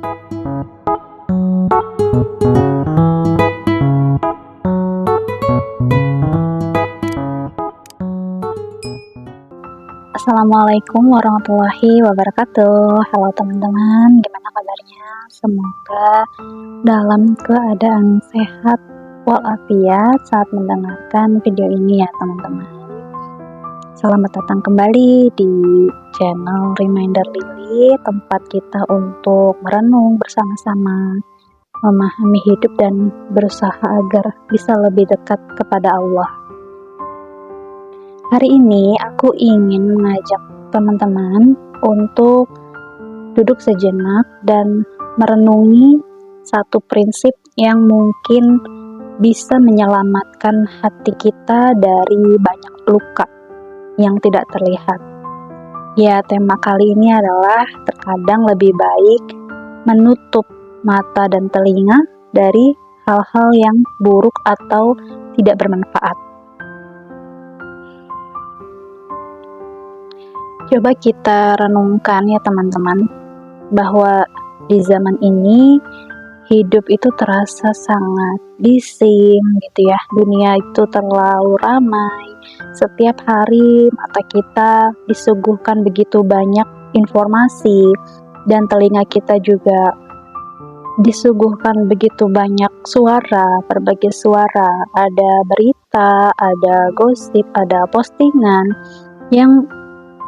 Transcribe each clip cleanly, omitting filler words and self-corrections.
Assalamualaikum warahmatullahi wabarakatuh. Halo teman-teman, gimana kabarnya? Semoga dalam keadaan sehat walafiat saat mendengarkan video ini ya teman-teman. Selamat datang kembali di channel Reminder Lily, tempat kita untuk merenung bersama-sama, memahami hidup dan berusaha agar bisa lebih dekat kepada Allah. Hari ini aku ingin mengajak teman-teman untuk duduk sejenak dan merenungi satu prinsip yang mungkin bisa menyelamatkan hati kita dari banyak luka yang tidak terlihat. Ya, tema kali ini adalah terkadang lebih baik menutup mata dan telinga dari hal-hal yang buruk atau tidak bermanfaat. Coba kita renungkan ya teman-teman, bahwa di zaman ini hidup itu terasa sangat bising gitu ya. Dunia itu terlalu ramai. Setiap hari mata kita disuguhkan begitu banyak informasi dan telinga kita juga disuguhkan begitu banyak suara, berbagai suara. Ada berita, ada gosip, ada postingan yang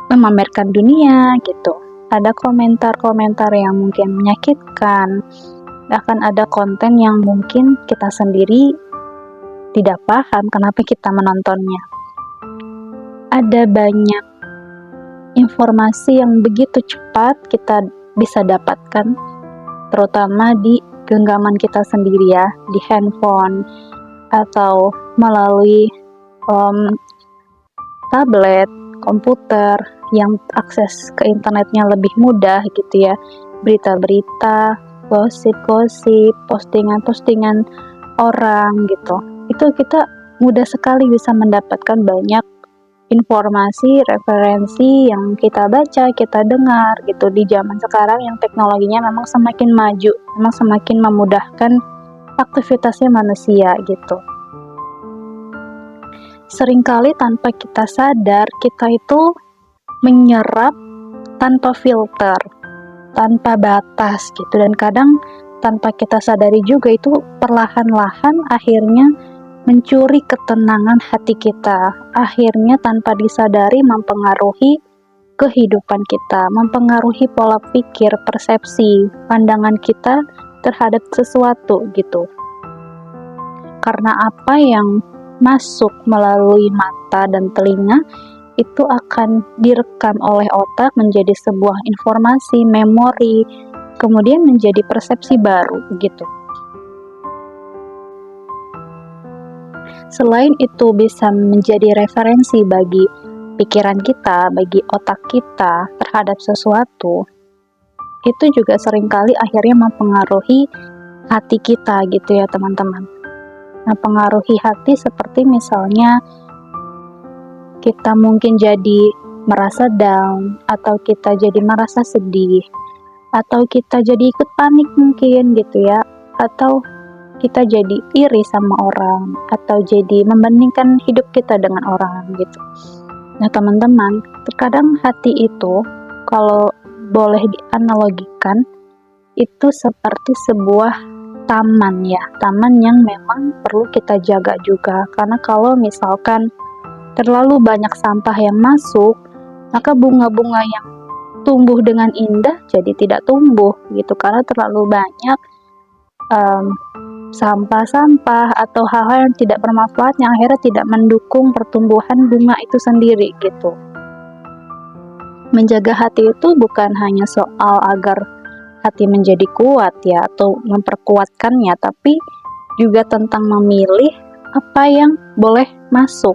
memamerkan dunia gitu. Ada komentar-komentar yang mungkin menyakitkan, bahkan ada konten yang mungkin kita sendiri tidak paham kenapa kita menontonnya. Ada banyak informasi yang begitu cepat kita bisa dapatkan, terutama di genggaman kita sendiri ya, di handphone atau melalui tablet, komputer yang akses ke internetnya lebih mudah gitu ya. Berita-berita, gosip-gosip, postingan-postingan orang gitu. Itu kita mudah sekali bisa mendapatkan banyak informasi, referensi yang kita baca, kita dengar gitu. Di zaman sekarang yang teknologinya memang semakin maju, memang semakin memudahkan aktivitasnya manusia gitu. Seringkali tanpa kita sadar, kita itu menyerap tanpa filter, tanpa batas gitu, dan kadang tanpa kita sadari juga itu perlahan-lahan akhirnya mencuri ketenangan hati kita, akhirnya tanpa disadari mempengaruhi kehidupan kita, mempengaruhi pola pikir, persepsi, pandangan kita terhadap sesuatu gitu. Karena apa yang masuk melalui mata dan telinga itu akan direkam oleh otak menjadi sebuah informasi, memori, kemudian menjadi persepsi baru gitu. Selain itu bisa menjadi referensi bagi pikiran kita, bagi otak kita terhadap sesuatu, itu juga seringkali akhirnya mempengaruhi hati kita gitu ya teman-teman. Mempengaruhi hati seperti misalnya kita mungkin jadi merasa down, atau kita jadi merasa sedih, atau kita jadi ikut panik mungkin gitu ya, atau kita jadi iri sama orang, atau jadi membandingkan hidup kita dengan orang gitu. Nah teman-teman, terkadang hati itu kalau boleh dianalogikan itu seperti sebuah taman ya, taman yang memang perlu kita jaga juga, karena kalau misalkan terlalu banyak sampah yang masuk, maka bunga-bunga yang tumbuh dengan indah jadi tidak tumbuh gitu, karena terlalu banyak sampah-sampah atau hal-hal yang tidak bermanfaat yang akhirnya tidak mendukung pertumbuhan bunga itu sendiri gitu. Menjaga hati itu bukan hanya soal agar hati menjadi kuat ya, atau memperkuatkannya, tapi juga tentang memilih apa yang boleh masuk,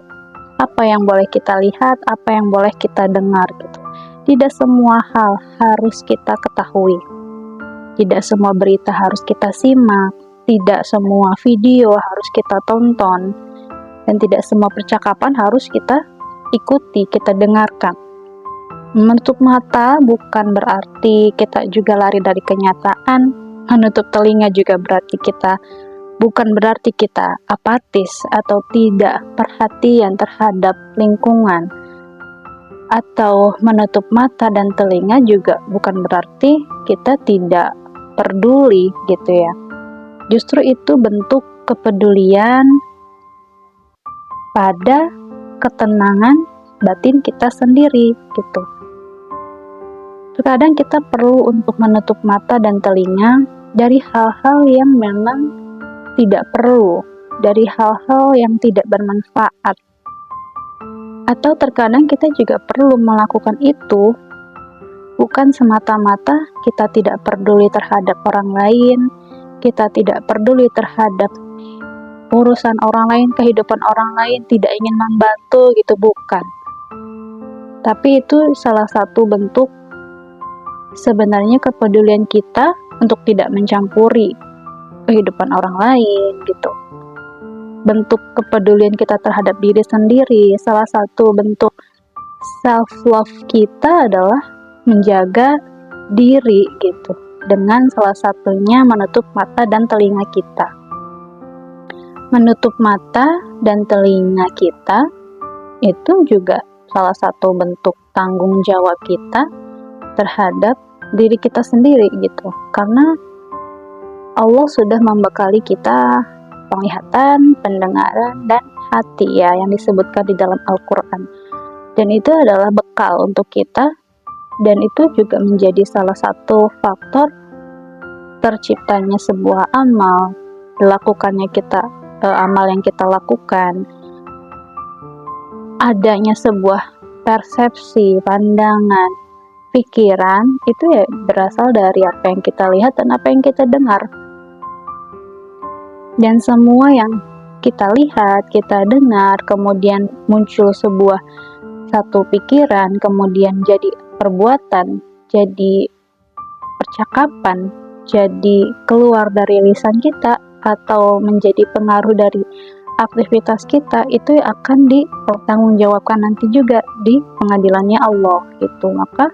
apa yang boleh kita lihat, apa yang boleh kita dengar gitu. Tidak semua hal harus kita ketahui, tidak semua berita harus kita simak, tidak semua video harus kita tonton, dan tidak semua percakapan harus kita ikuti, kita dengarkan. Menutup mata bukan berarti kita juga lari dari kenyataan. Menutup telinga juga bukan berarti kita apatis atau tidak perhatian terhadap lingkungan. Atau menutup mata dan telinga juga bukan berarti kita tidak peduli gitu ya. Justru itu bentuk kepedulian pada ketenangan batin kita sendiri gitu. Terkadang kita perlu untuk menutup mata dan telinga dari hal-hal yang memang tidak perlu, dari hal-hal yang tidak bermanfaat. Atau terkadang kita juga perlu melakukan itu bukan semata-mata kita tidak peduli terhadap orang lain, kita tidak peduli terhadap urusan orang lain, kehidupan orang lain, tidak ingin membantu gitu, bukan. Tapi itu salah satu bentuk sebenarnya kepedulian kita untuk tidak mencampuri kehidupan orang lain gitu. Bentuk kepedulian kita terhadap diri sendiri, salah satu bentuk self love kita adalah menjaga diri gitu, dengan salah satunya menutup mata dan telinga kita. Menutup mata dan telinga kita itu juga salah satu bentuk tanggung jawab kita terhadap diri kita sendiri gitu, karena Allah sudah membekali kita penglihatan, pendengaran, dan hati ya, yang disebutkan di dalam Al-Quran, dan itu adalah bekal untuk kita, dan itu juga menjadi salah satu faktor terciptanya sebuah amal, amal yang kita lakukan, adanya sebuah persepsi, pandangan, pikiran, itu ya berasal dari apa yang kita lihat dan apa yang kita dengar. Dan semua yang kita lihat, kita dengar, kemudian muncul satu pikiran, kemudian jadi perbuatan, jadi percakapan, jadi keluar dari lisan kita, atau menjadi pengaruh dari aktivitas kita, itu akan dipertanggungjawabkan nanti juga di pengadilannya Allah gitu. Maka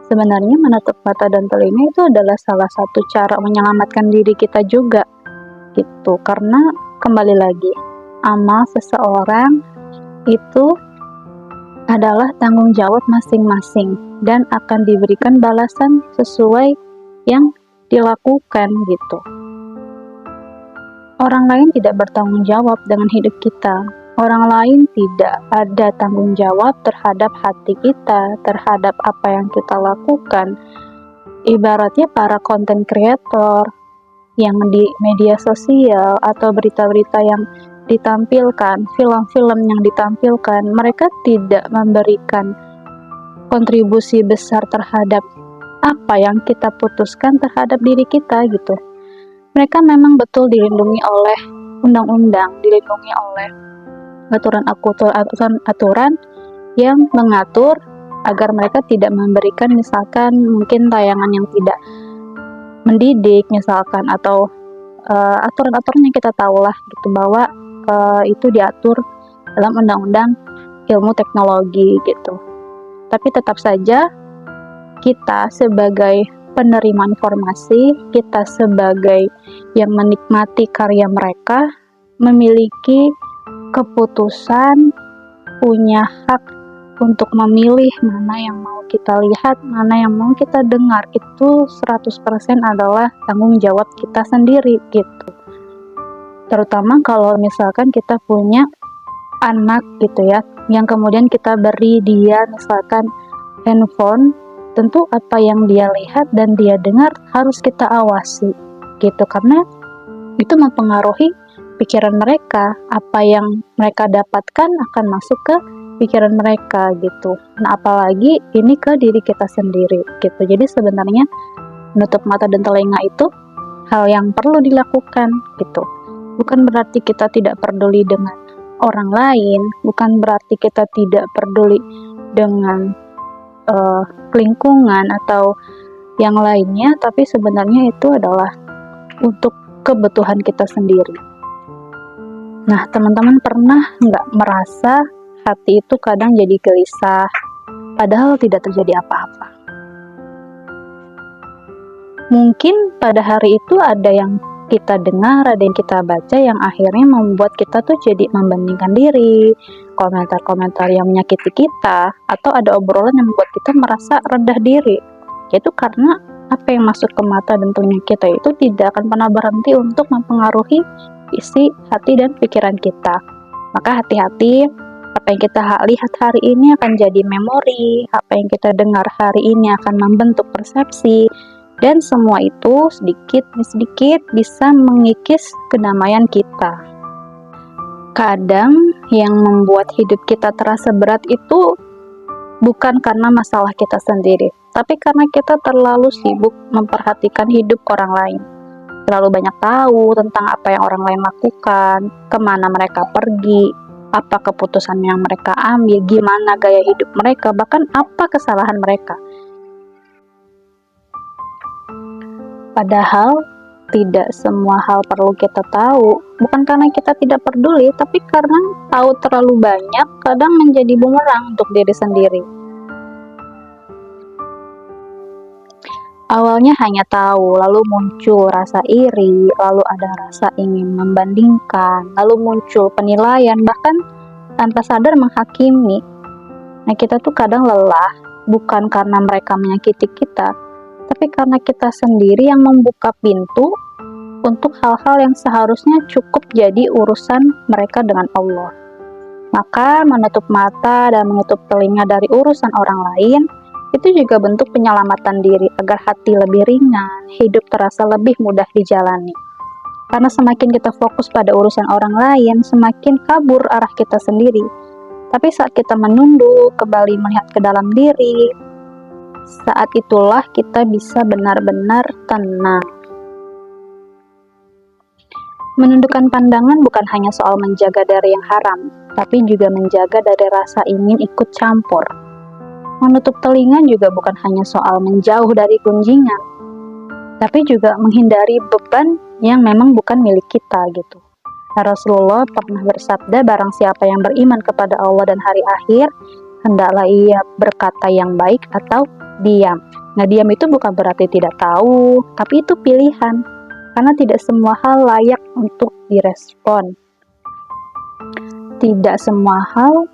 sebenarnya menutup mata dan telinga itu adalah salah satu cara menyelamatkan diri kita juga gitu, karena kembali lagi, amal seseorang itu adalah tanggung jawab masing-masing dan akan diberikan balasan sesuai yang dilakukan gitu. Orang lain tidak bertanggung jawab dengan hidup kita. Orang lain tidak ada tanggung jawab terhadap hati kita, terhadap apa yang kita lakukan. Ibaratnya para content creator yang di media sosial atau berita-berita yang ditampilkan, film-film yang ditampilkan, mereka tidak memberikan kontribusi besar terhadap apa yang kita putuskan terhadap diri kita gitu. Mereka memang betul dilindungi oleh undang-undang, dilindungi oleh aturan yang mengatur agar mereka tidak memberikan misalkan mungkin tayangan yang tidak mendidik misalkan, atau aturan-aturan yang kita tahu lah gitu, bahwa itu diatur dalam undang-undang ilmu teknologi gitu. Tapi tetap saja kita sebagai penerima informasi, kita sebagai yang menikmati karya mereka, memiliki keputusan, punya hak untuk memilih mana yang mau kita lihat, mana yang mau kita dengar. Itu 100% adalah tanggung jawab kita sendiri gitu. Terutama kalau misalkan kita punya anak gitu ya, yang kemudian kita beri dia misalkan handphone, tentu apa yang dia lihat dan dia dengar harus kita awasi gitu, karena itu mempengaruhi pikiran mereka. Apa yang mereka dapatkan akan masuk ke pikiran mereka gitu. Nah, apalagi ini ke diri kita sendiri gitu. Jadi sebenarnya menutup mata dan telinga itu hal yang perlu dilakukan gitu. Bukan berarti kita tidak peduli dengan orang lain, bukan berarti kita tidak peduli dengan lingkungan atau yang lainnya, tapi sebenarnya itu adalah untuk kebutuhan kita sendiri. Nah, teman-teman pernah nggak merasa hati itu kadang jadi gelisah, padahal tidak terjadi apa-apa. Mungkin pada hari itu ada yang kita dengar, ada yang kita baca yang akhirnya membuat kita tuh jadi membandingkan diri, komentar-komentar yang menyakiti kita, atau ada obrolan yang membuat kita merasa rendah diri. Yaitu karena apa yang masuk ke mata dan telinga kita itu tidak akan pernah berhenti untuk mempengaruhi isi hati dan pikiran kita. Maka hati-hati, apa yang kita lihat hari ini akan jadi memori, apa yang kita dengar hari ini akan membentuk persepsi, dan semua itu sedikit demi sedikit bisa mengikis kedamaian kita. Kadang yang membuat hidup kita terasa berat itu bukan karena masalah kita sendiri, tapi karena kita terlalu sibuk memperhatikan hidup orang lain. Terlalu banyak tahu tentang apa yang orang lain lakukan, kemana mereka pergi, apa keputusan yang mereka ambil, gimana gaya hidup mereka, bahkan apa kesalahan mereka. Padahal tidak semua hal perlu kita tahu, bukan karena kita tidak peduli, tapi karena tahu terlalu banyak kadang menjadi bumerang untuk diri sendiri. Awalnya hanya tahu, lalu muncul rasa iri, lalu ada rasa ingin membandingkan, lalu muncul penilaian, bahkan tanpa sadar menghakimi. Nah, kita tuh kadang lelah, bukan karena mereka menyakiti kita, tapi karena kita sendiri yang membuka pintu untuk hal-hal yang seharusnya cukup jadi urusan mereka dengan Allah. Maka menutup mata dan menutup telinga dari urusan orang lain itu juga bentuk penyelamatan diri agar hati lebih ringan, hidup terasa lebih mudah dijalani. Karena semakin kita fokus pada urusan orang lain, semakin kabur arah kita sendiri. Tapi saat kita menunduk, kembali melihat ke dalam diri, saat itulah kita bisa benar-benar tenang. Menundukkan pandangan bukan hanya soal menjaga dari yang haram, tapi juga menjaga dari rasa ingin ikut campur. Menutup telinga juga bukan hanya soal menjauh dari gunjingan, tapi juga menghindari beban yang memang bukan milik kita gitu. Rasulullah pernah bersabda, barang siapa yang beriman kepada Allah dan hari akhir, hendaklah ia berkata yang baik atau diam. Nah, diam itu bukan berarti tidak tahu, tapi itu pilihan. Karena tidak semua hal layak untuk direspon. Tidak semua hal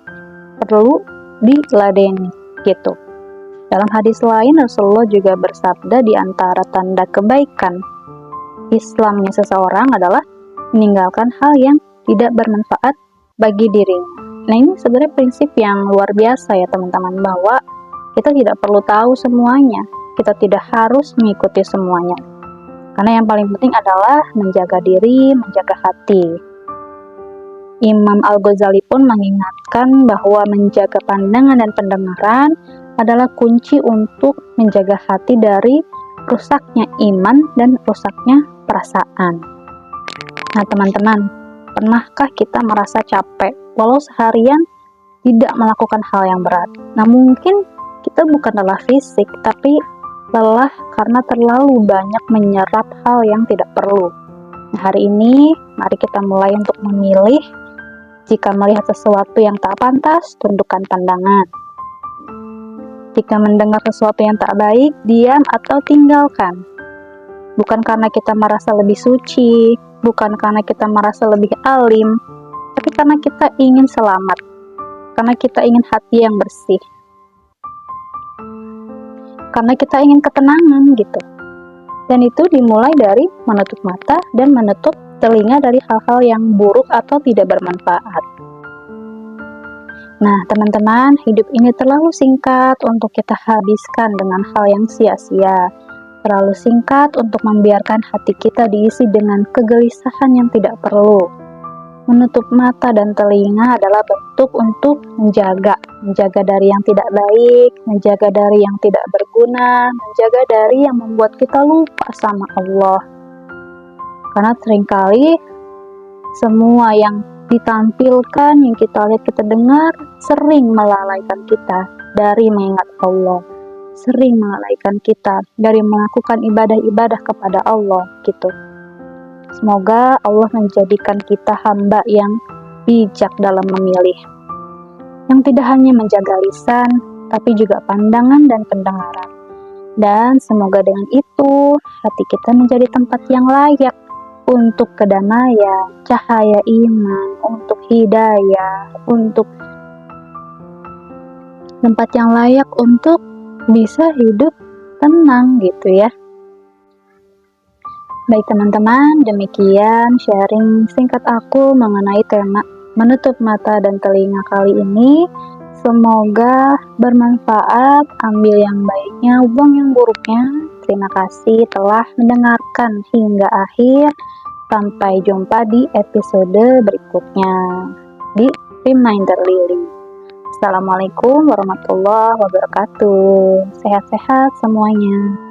perlu diladeni. Gitu. Dalam hadis lain, Rasulullah juga bersabda di antara tanda kebaikan Islamnya seseorang adalah meninggalkan hal yang tidak bermanfaat bagi dirinya. Nah, ini sebenarnya prinsip yang luar biasa ya teman-teman, bahwa kita tidak perlu tahu semuanya, kita tidak harus mengikuti semuanya. Karena yang paling penting adalah menjaga diri, menjaga hati. Imam Al-Ghazali pun mengingatkan bahwa menjaga pandangan dan pendengaran adalah kunci untuk menjaga hati dari rusaknya iman dan rusaknya perasaan. Nah teman-teman, pernahkah kita merasa capek walau seharian tidak melakukan hal yang berat? Nah mungkin kita bukan lelah fisik, tapi lelah karena terlalu banyak menyerap hal yang tidak perlu. Nah, hari ini mari kita mulai untuk memilih. Jika melihat sesuatu yang tak pantas, tundukkan pandangan. Jika mendengar sesuatu yang tak baik, diam atau tinggalkan. Bukan karena kita merasa lebih suci, bukan karena kita merasa lebih alim, tapi karena kita ingin selamat, karena kita ingin hati yang bersih, karena kita ingin ketenangan gitu. Dan itu dimulai dari menutup mata dan menutup telinga dari hal-hal yang buruk atau tidak bermanfaat. Nah, teman-teman, hidup ini terlalu singkat untuk kita habiskan dengan hal yang sia-sia. Terlalu singkat untuk membiarkan hati kita diisi dengan kegelisahan yang tidak perlu. Menutup mata dan telinga adalah bentuk untuk menjaga dari yang tidak baik, menjaga dari yang tidak berguna, menjaga dari yang membuat kita lupa sama Allah. Karena seringkali semua yang ditampilkan, yang kita lihat, kita dengar, sering melalaikan kita dari mengingat Allah, sering melalaikan kita dari melakukan ibadah-ibadah kepada Allah gitu. Semoga Allah menjadikan kita hamba yang bijak dalam memilih, yang tidak hanya menjaga lisan, tapi juga pandangan dan pendengaran. Dan semoga dengan itu hati kita menjadi tempat yang layak untuk kedamaian, cahaya iman, untuk hidayah, untuk tempat yang layak untuk bisa hidup tenang gitu ya. Baik teman-teman, demikian sharing singkat aku mengenai tema menutup mata dan telinga kali ini. Semoga bermanfaat, ambil yang baiknya, buang yang buruknya. Terima kasih telah mendengarkan hingga akhir. Sampai jumpa di episode berikutnya di Reminder Lily. Assalamualaikum warahmatullahi wabarakatuh. Sehat-sehat semuanya.